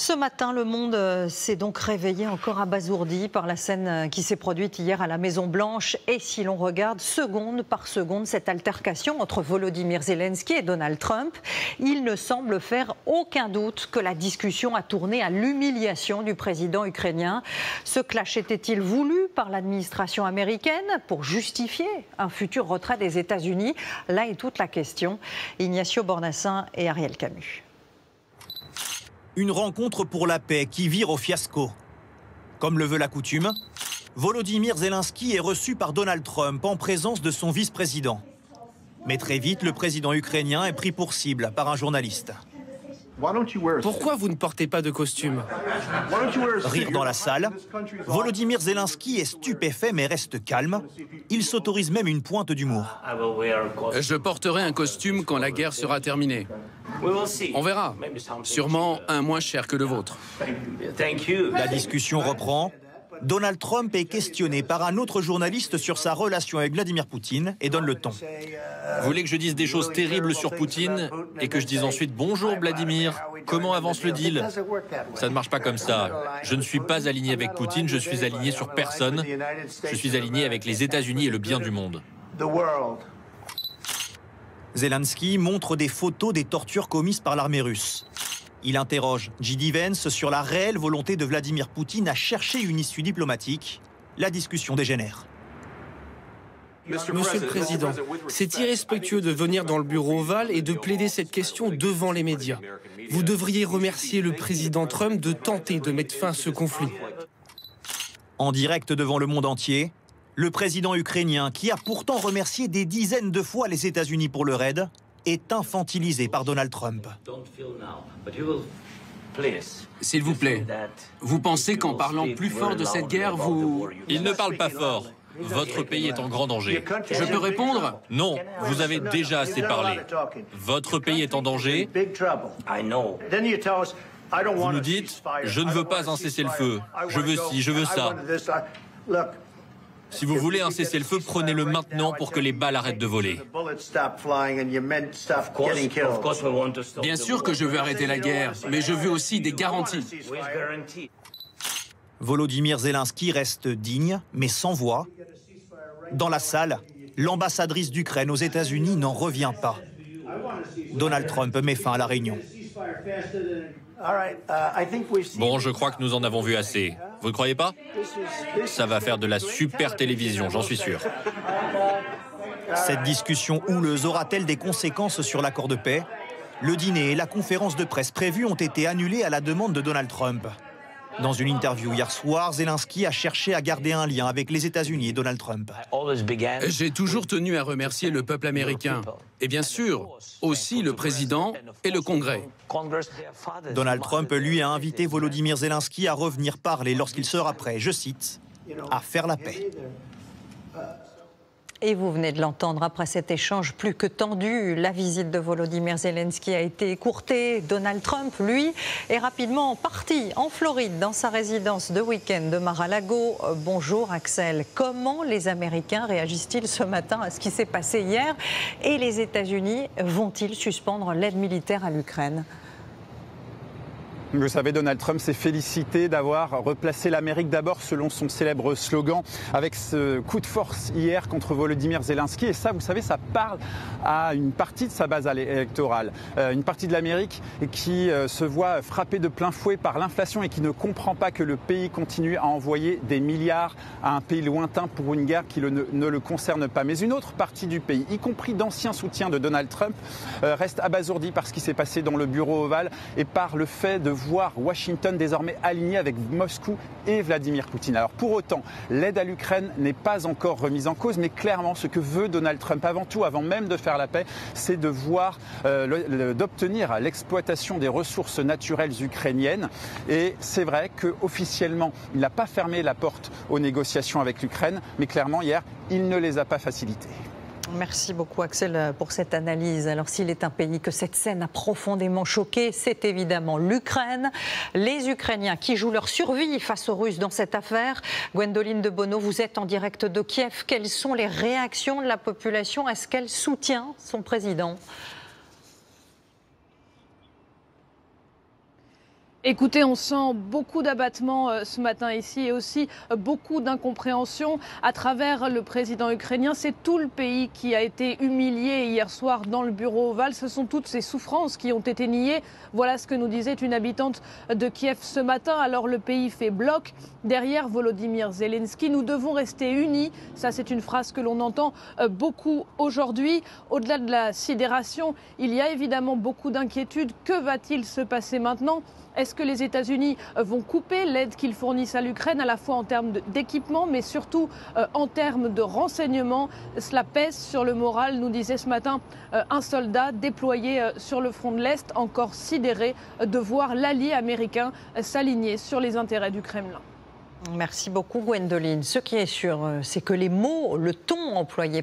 Ce matin, le monde s'est donc réveillé encore abasourdi par la scène qui s'est produite hier à la Maison-Blanche. Et si l'on regarde seconde par seconde cette altercation entre Volodymyr Zelensky et Donald Trump, il ne semble faire aucun doute que la discussion a tourné à l'humiliation du président ukrainien. Ce clash était-il voulu par l'administration américaine pour justifier un futur retrait des États-Unis? Là est toute la question. Ignacio Bornassin et Ariel Camus. Une rencontre pour la paix qui vire au fiasco. Comme le veut la coutume, Volodymyr Zelensky est reçu par Donald Trump en présence de son vice-président. Mais très vite, le président ukrainien est pris pour cible par un journaliste. Pourquoi vous ne portez pas de costume? Rire dans la salle. Volodymyr Zelensky est stupéfait mais reste calme. Il s'autorise même une pointe d'humour. Je porterai un costume quand la guerre sera terminée. On verra. Sûrement un moins cher que le vôtre. La discussion reprend. Donald Trump est questionné par un autre journaliste sur sa relation avec Vladimir Poutine et donne le ton. Vous voulez que je dise des choses terribles sur Poutine et que je dise ensuite « Bonjour Vladimir, comment avance le deal ?» Ça ne marche pas comme ça. Je ne suis pas aligné avec Poutine, je suis aligné sur personne. Je suis aligné avec les États-Unis et le bien du monde. Zelensky montre des photos des tortures commises par l'armée russe. Il interroge J.D. Vance sur la réelle volonté de Vladimir Poutine à chercher une issue diplomatique. La discussion dégénère. Monsieur le Président, c'est irrespectueux de venir dans le bureau ovale et de plaider cette question devant les médias. Vous devriez remercier le président Trump de tenter de mettre fin à ce conflit. En direct devant le monde entier, le président ukrainien, qui a pourtant remercié des dizaines de fois les États-Unis pour le raid, est infantilisé par Donald Trump. S'il vous plaît, vous pensez qu'en parlant plus fort de cette guerre, vous... Il ne parle pas fort. Votre pays est en grand danger. Je peux répondre? Non, vous avez déjà assez parlé. Votre pays est en danger. Vous nous dites « Je ne veux pas un cessez-le-feu. Je veux ci, je veux ça. » Si vous voulez un cessez-le-feu, prenez-le maintenant pour que les balles arrêtent de voler. Bien sûr que je veux arrêter la guerre, mais je veux aussi des garanties. Volodymyr Zelensky reste digne, mais sans voix. Dans la salle, l'ambassadrice d'Ukraine aux États-Unis n'en revient pas. Donald Trump met fin à la réunion. Bon, je crois que nous en avons vu assez. Vous ne croyez pas? Ça va faire de la super télévision, j'en suis sûr. Cette discussion houleuse aura-t-elle des conséquences sur l'accord de paix? Le dîner et la conférence de presse prévus ont été annulés à la demande de Donald Trump. Dans une interview hier soir, Zelensky a cherché à garder un lien avec les États-Unis et Donald Trump. J'ai toujours tenu à remercier le peuple américain. Et bien sûr, aussi le président et le Congrès. Donald Trump, lui, a invité Volodymyr Zelensky à revenir parler lorsqu'il sera prêt, je cite, « à faire la paix ». Et vous venez de l'entendre, après cet échange plus que tendu, la visite de Volodymyr Zelensky a été écourtée. Donald Trump, lui, est rapidement parti en Floride, dans sa résidence de week-end de Mar-a-Lago. Bonjour Axel, comment les Américains réagissent-ils ce matin à ce qui s'est passé hier? Et les États-Unis vont-ils suspendre l'aide militaire à l'Ukraine? Vous savez, Donald Trump s'est félicité d'avoir replacé l'Amérique d'abord selon son célèbre slogan avec ce coup de force hier contre Volodymyr Zelensky. Et ça, vous savez, ça parle à une partie de sa base électorale. Une partie de l'Amérique qui se voit frappée de plein fouet par l'inflation et qui ne comprend pas que le pays continue à envoyer des milliards à un pays lointain pour une guerre qui ne le concerne pas. Mais une autre partie du pays, y compris d'anciens soutiens de Donald Trump, reste abasourdie par ce qui s'est passé dans le bureau ovale et par le fait de voir Washington désormais aligné avec Moscou et Vladimir Poutine. Alors pour autant, l'aide à l'Ukraine n'est pas encore remise en cause, mais clairement ce que veut Donald Trump avant tout, avant même de faire la paix, c'est de voir, d'obtenir l'exploitation des ressources naturelles ukrainiennes. Et c'est vrai qu'officiellement, il n'a pas fermé la porte aux négociations avec l'Ukraine, mais clairement hier, il ne les a pas facilitées. Merci beaucoup Axel pour cette analyse. Alors s'il est un pays que cette scène a profondément choqué, c'est évidemment l'Ukraine. Les Ukrainiens qui jouent leur survie face aux Russes dans cette affaire. Gwendoline de Bono, vous êtes en direct de Kiev. Quelles sont les réactions de la population? Est-ce qu'elle soutient son président? Écoutez, on sent beaucoup d'abattement ce matin ici et aussi beaucoup d'incompréhension à travers le président ukrainien. C'est tout le pays qui a été humilié hier soir dans le bureau ovale. Ce sont toutes ces souffrances qui ont été niées. Voilà ce que nous disait une habitante de Kiev ce matin. Alors le pays fait bloc derrière Volodymyr Zelensky. Nous devons rester unis. Ça, c'est une phrase que l'on entend beaucoup aujourd'hui. Au-delà de la sidération, il y a évidemment beaucoup d'inquiétudes. Que va-t-il se passer maintenant ? Est-ce que les États-Unis vont couper l'aide qu'ils fournissent à l'Ukraine, à la fois en termes d'équipement, mais surtout en termes de renseignement? Cela pèse sur le moral, nous disait ce matin un soldat déployé sur le front de l'Est, encore sidéré de voir l'allié américain s'aligner sur les intérêts du Kremlin. Merci beaucoup, Gwendoline. Ce qui est sûr, c'est que les mots, le ton employé